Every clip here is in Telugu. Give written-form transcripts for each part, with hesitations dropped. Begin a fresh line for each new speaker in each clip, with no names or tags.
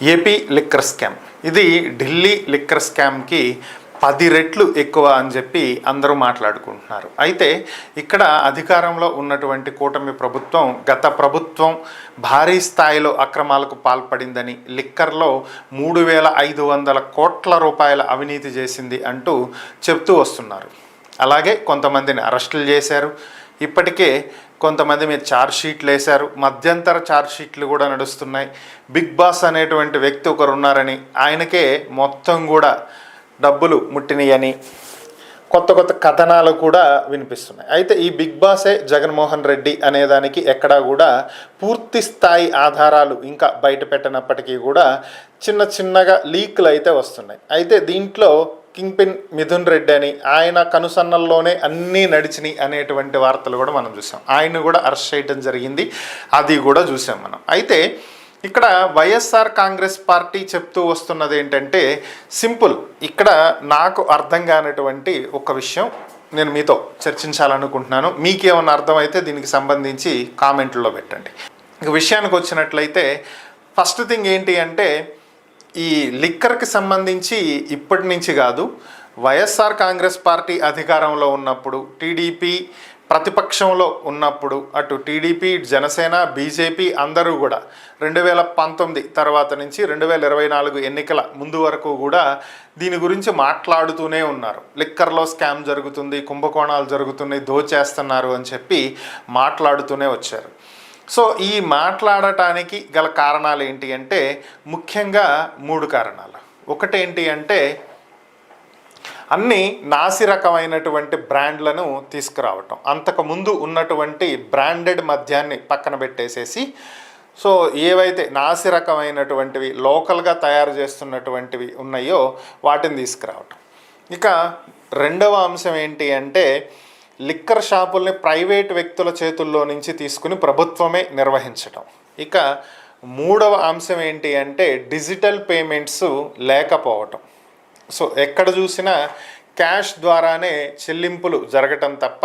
ఏపీ లిక్కర్ స్కామ్ ఇది ఢిల్లీ లిక్కర్ స్కామ్కి 10 రెట్లు ఎక్కువ అని చెప్పి అందరూ మాట్లాడుకుంటున్నారు. అయితే ఇక్కడ అధికారంలో ఉన్నటువంటి కూటమి ప్రభుత్వం గత ప్రభుత్వం భారీ స్థాయిలో అక్రమాలకు పాల్పడిందని, లిక్కర్లో 3,500 కోట్ల రూపాయల అవినీతి చేసింది అంటూ చెప్తూ వస్తున్నారు. అలాగే కొంతమందిని అరెస్టులు చేశారు. ఇప్పటికే కొంతమంది మీద ఛార్జ్ షీట్లు వేశారు. మధ్యంతర ఛార్జ్ షీట్లు కూడా నడుస్తున్నాయి. బిగ్ బాస్ అనేటువంటి వ్యక్తి ఒకరు ఉన్నారని, ఆయనకే మొత్తం కూడా డబ్బులు ముట్టినాయని కొత్త కొత్త కథనాలు కూడా వినిపిస్తున్నాయి. అయితే ఈ బిగ్ బాసే జగన్మోహన్ రెడ్డి అనేదానికి ఎక్కడా కూడా పూర్తి స్థాయి ఆధారాలు ఇంకా బయట పెట్టినప్పటికీ కూడా చిన్న చిన్నగా లీక్లు అయితే వస్తున్నాయి. అయితే దీంట్లో కింగ్ పిన్ మిథున్ రెడ్డి అని, ఆయన కనుసన్నల్లోనే అన్నీ నడిచినాయి అనేటువంటి వార్తలు కూడా మనం చూసాం. ఆయన కూడా అరెస్ట్ చేయడం జరిగింది, అది కూడా చూసాం మనం. అయితే ఇక్కడ వైఎస్ఆర్ కాంగ్రెస్ పార్టీ చెప్తూ వస్తున్నది ఏంటంటే సింపుల్. ఇక్కడ నాకు అర్థం కానటువంటి ఒక విషయం నేను మీతో చర్చించాలనుకుంటున్నాను. మీకేమన్నా అర్థమైతే దీనికి సంబంధించి కామెంట్లో పెట్టండి. ఇక విషయానికి వచ్చినట్లయితే ఫస్ట్ థింగ్ ఏంటి అంటే, ఈ లిక్కర్కి సంబంధించి ఇప్పటి నుంచి కాదు, వైఎస్ఆర్ కాంగ్రెస్ పార్టీ అధికారంలో ఉన్నప్పుడు, టీడీపీ ప్రతిపక్షంలో ఉన్నప్పుడు, అటు టీడీపీ, జనసేన, బీజేపీ అందరూ కూడా 2019 తర్వాత నుంచి 2024 ఎన్నికల ముందు వరకు కూడా దీని గురించి మాట్లాడుతూనే ఉన్నారు. లిక్కర్లో స్కామ్ జరుగుతుంది, కుంభకోణాలు జరుగుతున్నాయి, దోచేస్తున్నారు అని చెప్పి మాట్లాడుతూనే వచ్చారు. సో ఈ మాట్లాడటానికి గల కారణాలు ఏంటి అంటే ముఖ్యంగా 3 కారణాలు. ఒకటేంటి అంటే అన్నీ నాసి రకమైనటువంటి బ్రాండ్లను తీసుకురావటం. అంతకుముందు ఉన్నటువంటి బ్రాండెడ్ మద్యాన్ని పక్కన పెట్టేసేసి సో ఏవైతే నాసి రకమైనటువంటివి లోకల్గా తయారు చేస్తున్నటువంటివి ఉన్నాయో వాటిని తీసుకురావటం. ఇక రెండవ అంశం ఏంటి అంటే లిక్కర్ షాపుల్ని ప్రైవేట్ వ్యక్తుల చేతుల్లో నుంచి తీసుకుని ప్రభుత్వమే నిర్వహించటం. ఇక మూడవ అంశం ఏంటి అంటే డిజిటల్ పేమెంట్స్ లేకపోవటం. సో ఎక్కడ చూసినా క్యాష్ ద్వారానే చెల్లింపులు జరగటం తప్ప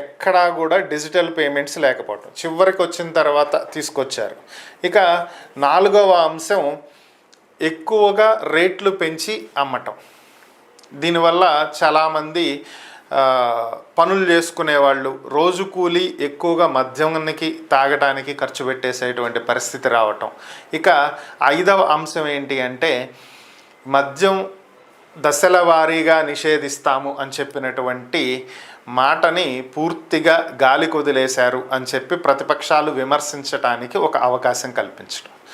ఎక్కడా కూడా డిజిటల్ పేమెంట్స్ లేకపోవటం. చివరికి వచ్చిన తర్వాత తీసుకొచ్చారు. ఇక నాలుగవ అంశం ఎక్కువగా రేట్లు పెంచి అమ్మటం. దీనివల్ల చాలామంది పనులు చేసుకునే వాళ్ళు రోజు కూలి ఎక్కువగా మద్యానికి తాగడానికి ఖర్చు పెట్టేసేటువంటి పరిస్థితి రావటం. ఇక ఐదవ అంశం ఏంటి అంటే మద్యం దశల వారీగా నిషేధిస్తాము అని చెప్పినటువంటి మాటని పూర్తిగా గాలి కొదిలేశారు అని చెప్పి ప్రతిపక్షాలు విమర్శించడానికి ఒక అవకాశం కల్పించడం.